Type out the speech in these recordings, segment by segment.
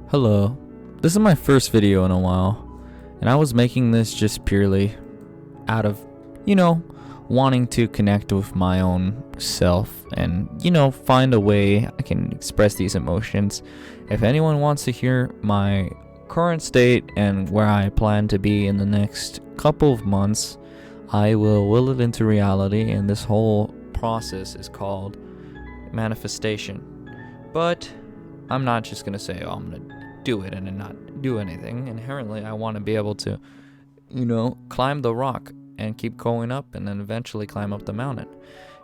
Hello, this is my first video in a while, and I was making this just purely out of, wanting to connect with my own self and, find a way I can express these emotions. If anyone wants to hear my current state and where I plan to be in the next couple of months, I will it into reality, and this whole process is called manifestation. But I'm not just gonna say, I'm gonna do it and then not do anything. Inherently, I want to be able to, climb the rock and keep going up and then eventually climb up the mountain.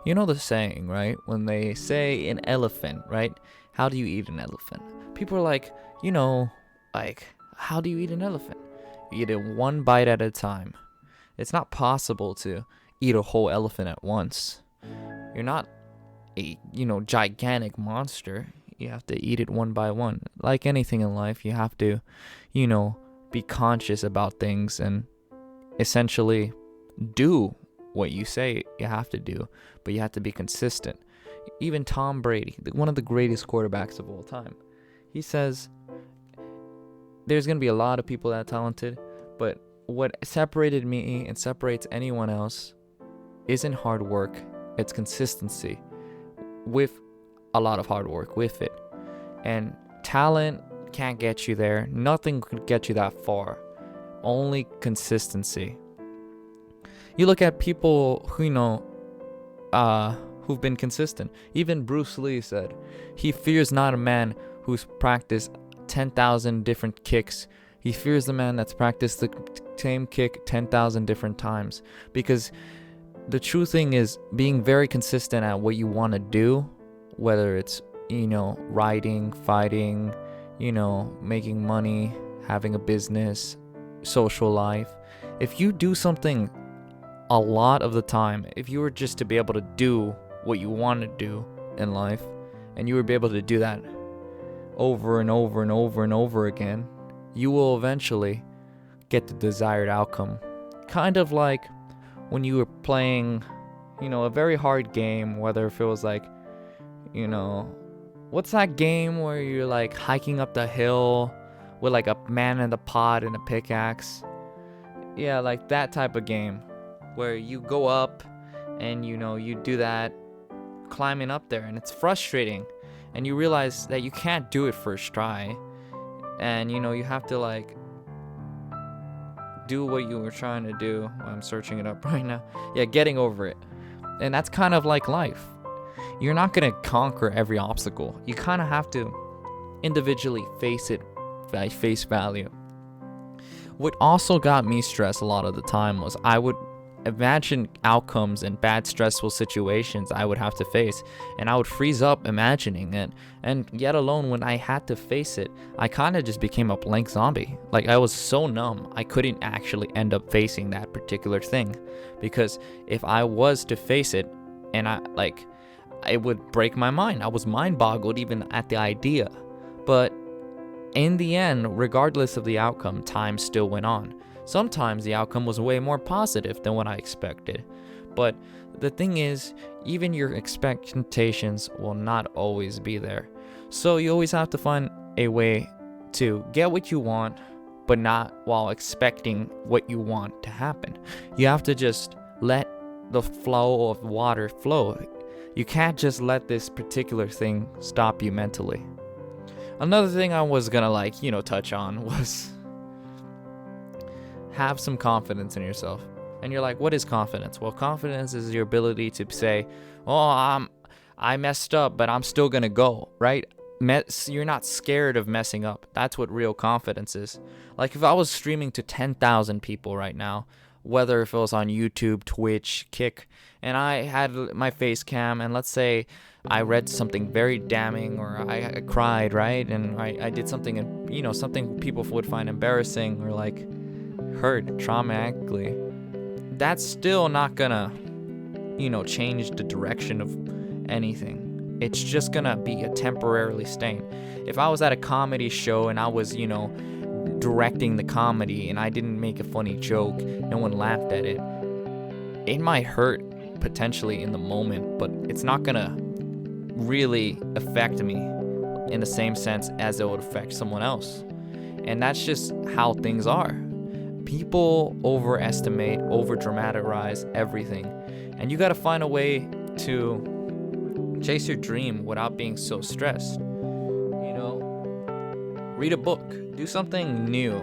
You know the saying, right? When they say an elephant, right? How do you eat an elephant? People are like, how do you eat an elephant? You eat it one bite at a time. It's not possible to eat a whole elephant at once. You're not a, gigantic monster. You have to eat it one by one. Like anything in life, you have to, be conscious about things and essentially do what you say you have to do, but you have to be consistent. Even Tom Brady, one of the greatest quarterbacks of all time, he says there's going to be a lot of people that are talented, but what separated me and separates anyone else isn't hard work, it's consistency with a lot of hard work with it. And talent can't get you there. Nothing could get you that far. Only consistency. You look at people who who've been consistent. Even Bruce Lee said, he fears not a man who's practiced 10,000 different kicks. He fears the man that's practiced the same kick 10,000 different times. Because the true thing is being very consistent at what you want to do, whether it's, writing, fighting, making money, having a business, social life. If you do something a lot of the time, if you were just to be able to do what you want to do in life, and you would be able to do that over and over and over and over again, you will eventually get the desired outcome. Kind of like when you were playing, a very hard game, whether if it was like, what's that game where you're like hiking up the hill with like a man in the pot and a pickaxe? Yeah, like that type of game where you go up and you do that climbing up there, and it's frustrating, and you realize that you can't do it first try, and you have to like do what you were trying to do. I'm searching it up right now. Yeah, getting over it. And that's kind of like life. You're not going to conquer every obstacle. You kind of have to individually face it at face value. What also got me stressed a lot of the time was I would imagine outcomes and bad stressful situations I would have to face, and I would freeze up imagining it, and yet alone when I had to face it, I kind of just became a blank zombie. Like I was so numb, I couldn't actually end up facing that particular thing, because if I was to face it, and it would break my mind. I was mind boggled even at the idea. But in the end, regardless of the outcome, time still went on. Sometimes the outcome was way more positive than what I expected. But the thing is, even your expectations will not always be there. So you always have to find a way to get what you want, but not while expecting what you want to happen. You have to just let the flow of water flow. You can't just let this particular thing stop you mentally. Another thing I was gonna touch on was have some confidence in yourself. And you're like, what is confidence? Well, confidence is your ability to say, I messed up, but I'm still gonna go, right? You're not scared of messing up. That's what real confidence is. Like if I was streaming to 10,000 people right now, whether if it was on YouTube, Twitch, Kick, and I had my face cam, and let's say I read something very damning, or I cried, right? And I did something, and something people would find embarrassing or like hurt traumatically. That's still not gonna, change the direction of anything. It's just gonna be a temporarily stain. If I was at a comedy show and I was, directing the comedy and I didn't make a funny joke, no one laughed at it, it might hurt potentially in the moment, but it's not gonna really affect me in the same sense as it would affect someone else. And that's just how things are. People overestimate, over dramatize everything. And you got to find a way to chase your dream without being so stressed. Read a book, do something new.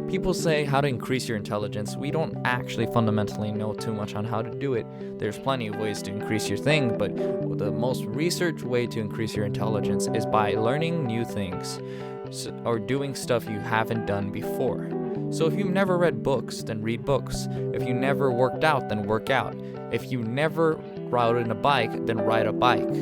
People say how to increase your intelligence. We don't actually fundamentally know too much on how to do it. There's plenty of ways to increase your thing, but the most researched way to increase your intelligence is by learning new things or doing stuff you haven't done before. So if you've never read books, then read books. If you never worked out, then work out. If you never rode a bike, then ride a bike.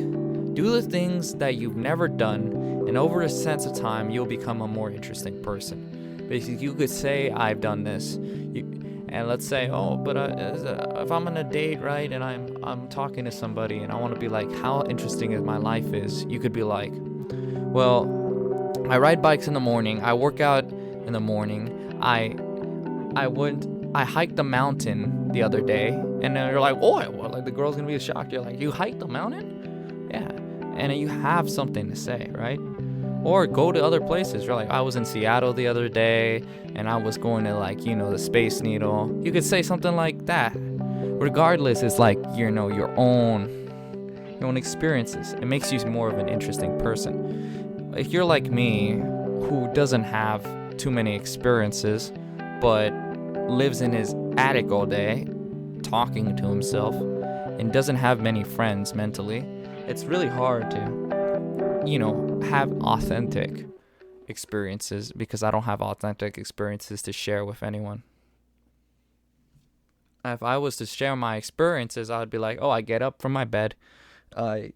Do the things that you've never done, and over a sense of time, you'll become a more interesting person. Basically, you could say, I've done this. And let's say, but if I'm on a date, right, and I'm talking to somebody, and I want to be like, how interesting is my life is, you could be like, well, I ride bikes in the morning, I work out in the morning, I hiked the mountain the other day, and then you're like, like the girl's gonna be shocked. You're like, you hiked the mountain? Yeah. And you have something to say, right? Or go to other places. You're like, I was in Seattle the other day, and I was going to the Space Needle. You could say something like that. Regardless, it's like, your own experiences. It makes you more of an interesting person. If you're like me, who doesn't have too many experiences, but lives in his attic all day, talking to himself, and doesn't have many friends mentally, it's really hard to have authentic experiences, because I don't have authentic experiences to share with anyone. If I was to share my experiences, I would be like, I get up from my bed, I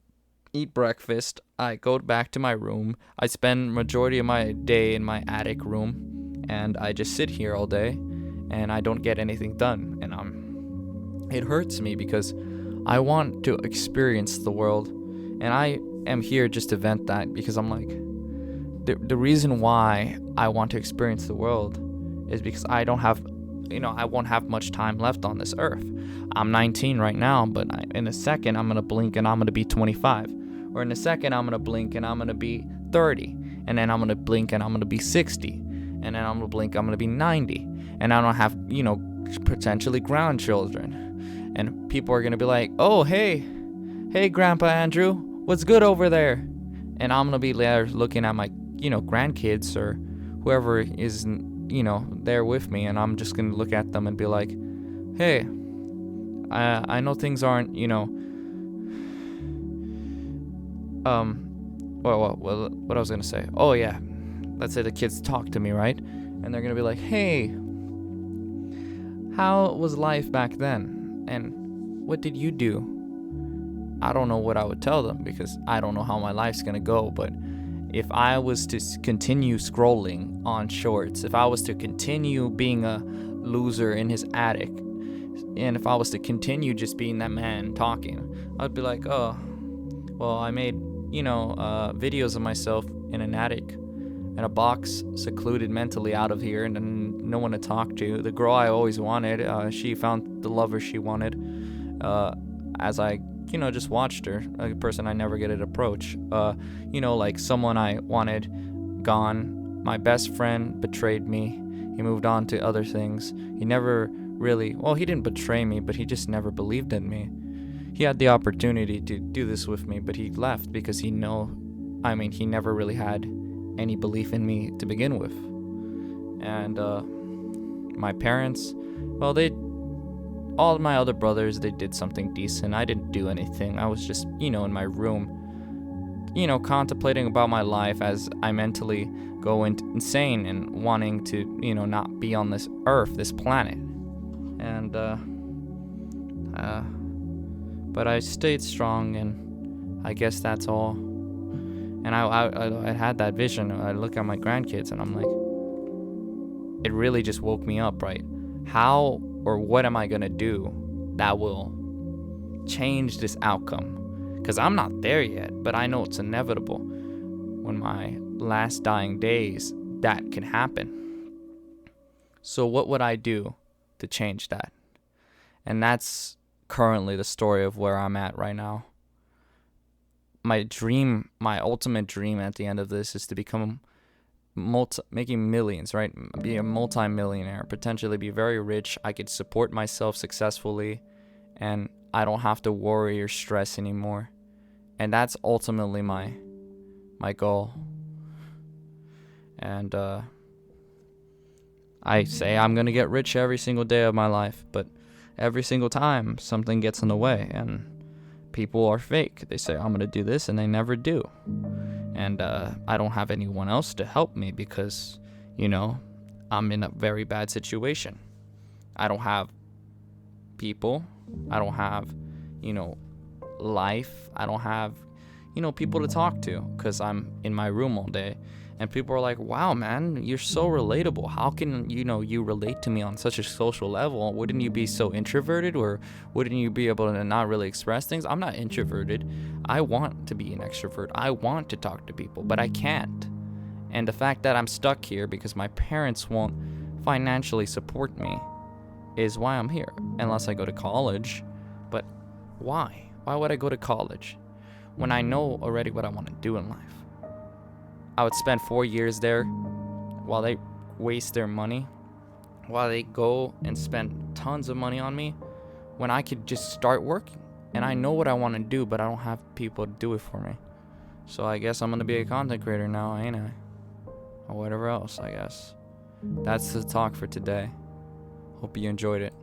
eat breakfast, I go back to my room, I spend majority of my day in my attic room, and I just sit here all day, and I don't get anything done, and it hurts me because I want to experience the world, and I am here just to vent that, because I'm like, the reason why I want to experience the world is because I don't have, I won't have much time left on this earth. I'm 19 right now, but in a second I'm gonna blink and I'm gonna be 25, or in a second I'm gonna blink and I'm gonna be 30, and then I'm gonna blink and I'm gonna be 60, and then I'm gonna blink I'm gonna be 90, and I don't have potentially grandchildren, and people are gonna be like, hey Grandpa Andrew, what's good over there? And I'm gonna be there looking at my grandkids or whoever is there with me, and I'm just gonna look at them and be like, hey, I know things aren't what I was gonna say, let's say the kids talk to me, right, and they're gonna be like, hey, how was life back then, and what did you do? I don't know what I would tell them, because I don't know how my life's gonna go. But if I was to continue scrolling on shorts, if I was to continue being a loser in his attic, and if I was to continue just being that man talking, I'd be like, I made videos of myself in an attic, in a box, secluded mentally out of here, and then no one to talk to. The girl I always wanted, she found the lover she wanted, as I just watched her, a person I never get to approach. Like someone I wanted, gone. My best friend betrayed me. He moved on to other things. He never really, he didn't betray me, but he just never believed in me. He had the opportunity to do this with me, but he left because he never really had any belief in me to begin with. And my parents, all of my other brothers, they did something decent. I didn't do anything. I was just, in my room, contemplating about my life as I mentally go insane and wanting to, not be on this earth, this planet. And, but I stayed strong, and I guess that's all. And I had that vision. I look at my grandkids, and I'm like, it really just woke me up, right? How or what am I gonna do that will change this outcome? Because I'm not there yet, but I know it's inevitable. When my last dying days, that can happen. So what would I do to change that? And that's currently the story of where I'm at right now. my ultimate dream at the end of this is to become making millions, right? Be a multi-millionaire, potentially be very rich. I could support myself successfully, and I don't have to worry or stress anymore. And that's ultimately my goal. And I say I'm gonna get rich every single day of my life, but every single time something gets in the way, and people are fake. They say I'm gonna do this, and they never do. And I don't have anyone else to help me because, I'm in a very bad situation. I don't have people. I don't have, life. I don't have, people to talk to because I'm in my room all day. And people are like, wow, man, you're so relatable. How can, you relate to me on such a social level? Wouldn't you be so introverted, or wouldn't you be able to not really express things? I'm not introverted. I want to be an extrovert. I want to talk to people, but I can't. And the fact that I'm stuck here because my parents won't financially support me is why I'm here, unless I go to college. But why? Why would I go to college when I know already what I want to do in life? I would spend 4 years there while they waste their money, while they go and spend tons of money on me, when I could just start working. And I know what I want to do, but I don't have people to do it for me. So I guess I'm going to be a content creator now, ain't I? Or whatever else, I guess. That's the talk for today. Hope you enjoyed it.